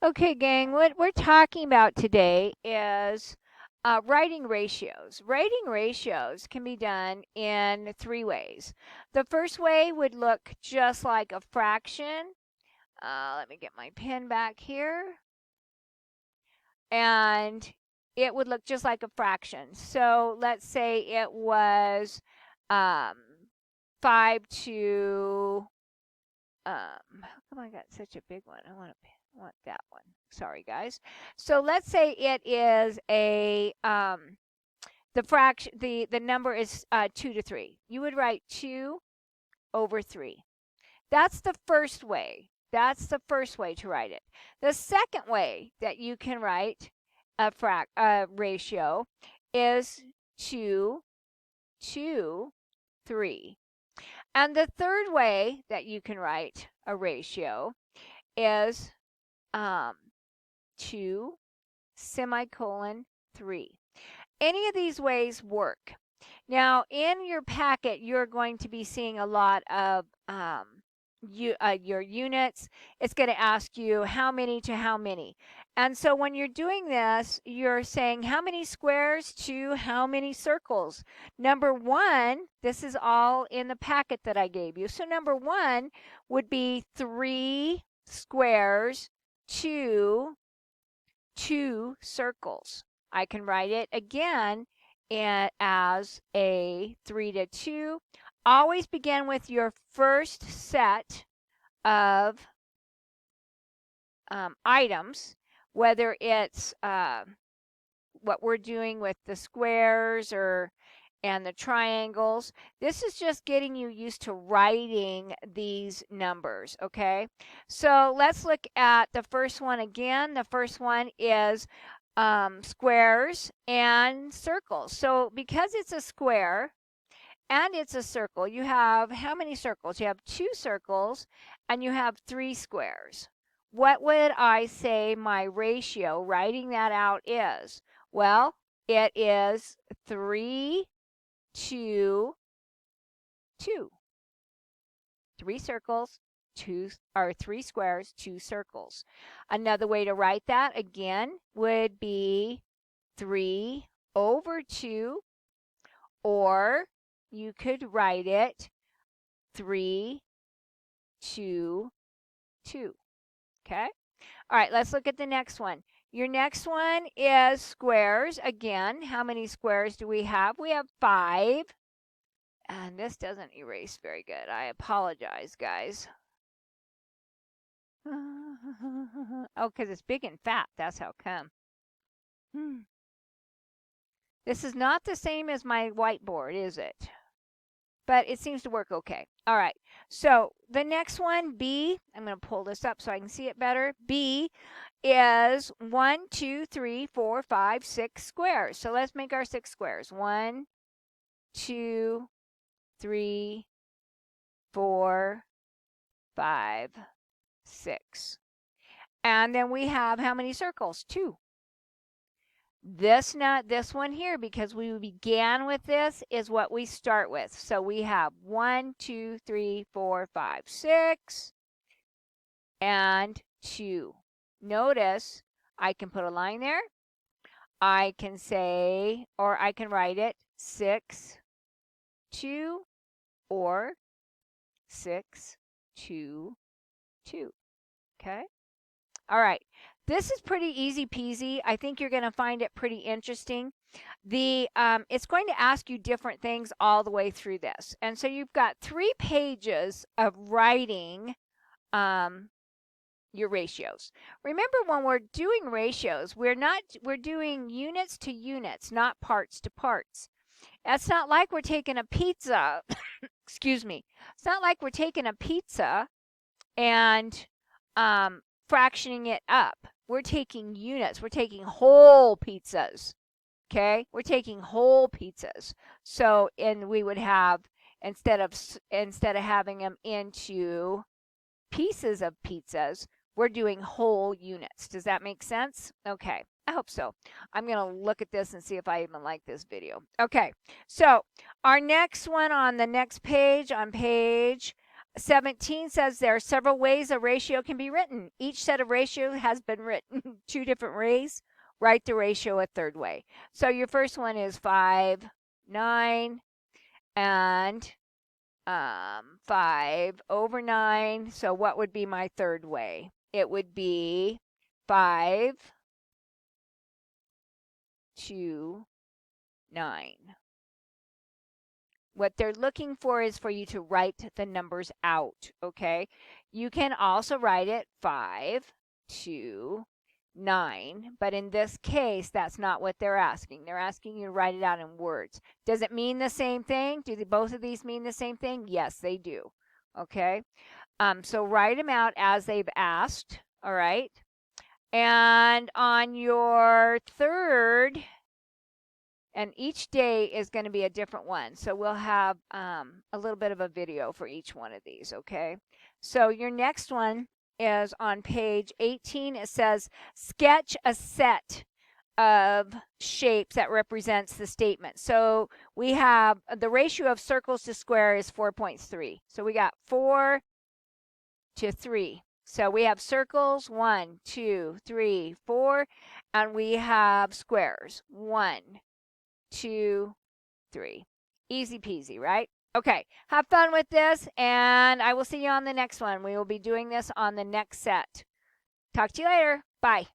Okay, gang, what we're talking about today is writing ratios. Writing ratios can be done in three ways. The first way would look just like a fraction. Let me get my pen back here. And it would look just like a fraction. So let's say it was um, 5 to how come I got such a big one? I want that one. Sorry, guys. So let's say it is a the fraction the number is 2 to 3. You would write 2 over 3. That's the first way. That's the first way to write it. The second way that you can write a ratio is 2 to 3. And the third way that you can write a ratio is 2 semicolon 3. Any of these ways work. Now, in your packet, you're going to be seeing a lot of your units. It's going to ask you how many to how many. And so when you're doing this, you're saying how many squares to how many circles. Number one, this is all in the packet that I gave you. So number one would be 3 squares to 2 circles. I can write it again as a 3 to 2. Always begin with your first set of items, whether it's what we're doing with the squares and the triangles. This is just getting you used to writing these numbers, okay? So let's look at the first one again. The first one is squares and circles. So because it's a square and it's a circle, you have how many circles? You have 2 circles and you have 3 squares. What would I say my ratio, writing that out, is? Well, it is 3 to 2. 3 circles, 3 squares, 2 circles. Another way to write that again would be 3 over 2, or you could write it 3 to 2. Okay? All right, let's look at the next one. Your next one is squares. Again, how many squares do we have? We have 5. And this doesn't erase very good. I apologize, guys. Oh, because it's big and fat. That's how come. This is not the same as my whiteboard, is it? But it seems to work okay. All right. So the next one, B, I'm going to pull this up so I can see it better. B is 1, 2, 3, 4, 5, 6 squares. So let's make our 6 squares. 1, 2, 3, 4, 5, 6. And then we have how many circles? 2. This one here, because we began with this, is what we start with. So we have 1, 2, 3, 4, 5, 6, and 2. Notice I can put a line there. I can say, or I can write it 6, 2, or 6, 2, 2. Okay? All right. This is pretty easy peasy. I think you're going to find it pretty interesting. It's going to ask you different things all the way through this. And so you've got 3 pages of writing your ratios. Remember, when we're doing ratios, we're doing units to units, not parts to parts. That's not like we're taking a pizza. Excuse me. It's not like we're taking a pizza and fractioning it up. We're taking units. We're taking whole pizzas. Okay? We're taking whole pizzas. So, and we would have, instead of having them into pieces of pizzas, we're doing whole units. Does that make sense? Okay. I hope so. I'm going to look at this and see if I even like this video. Okay. So, our next one on the next page, on page 17 says there are several ways a ratio can be written. Each set of ratio has been written 2 different ways. Write the ratio a third way. So your first one is 5, 9, and 5 over 9. So what would be my third way? It would be 5 to 9. What they're looking for is for you to write the numbers out, okay? You can also write it 5 to 9, but in this case, that's not what they're asking. They're asking you to write it out in words. Does it mean the same thing? Do both of these mean the same thing? Yes, they do, okay? So write them out as they've asked, all right? And on your third, and each day is going to be a different one. So we'll have a little bit of a video for each one of these, okay? So your next one is on page 18. It says, sketch a set of shapes that represents the statement. So we have the ratio of circles to square is 4.3. So we got 4 to 3. So we have circles, 1, 2, 3, 4, and we have squares, 1, 2, 3. Easy peasy, right? Okay, have fun with this, and I will see you on the next one. We will be doing this on the next set. Talk to you later. Bye.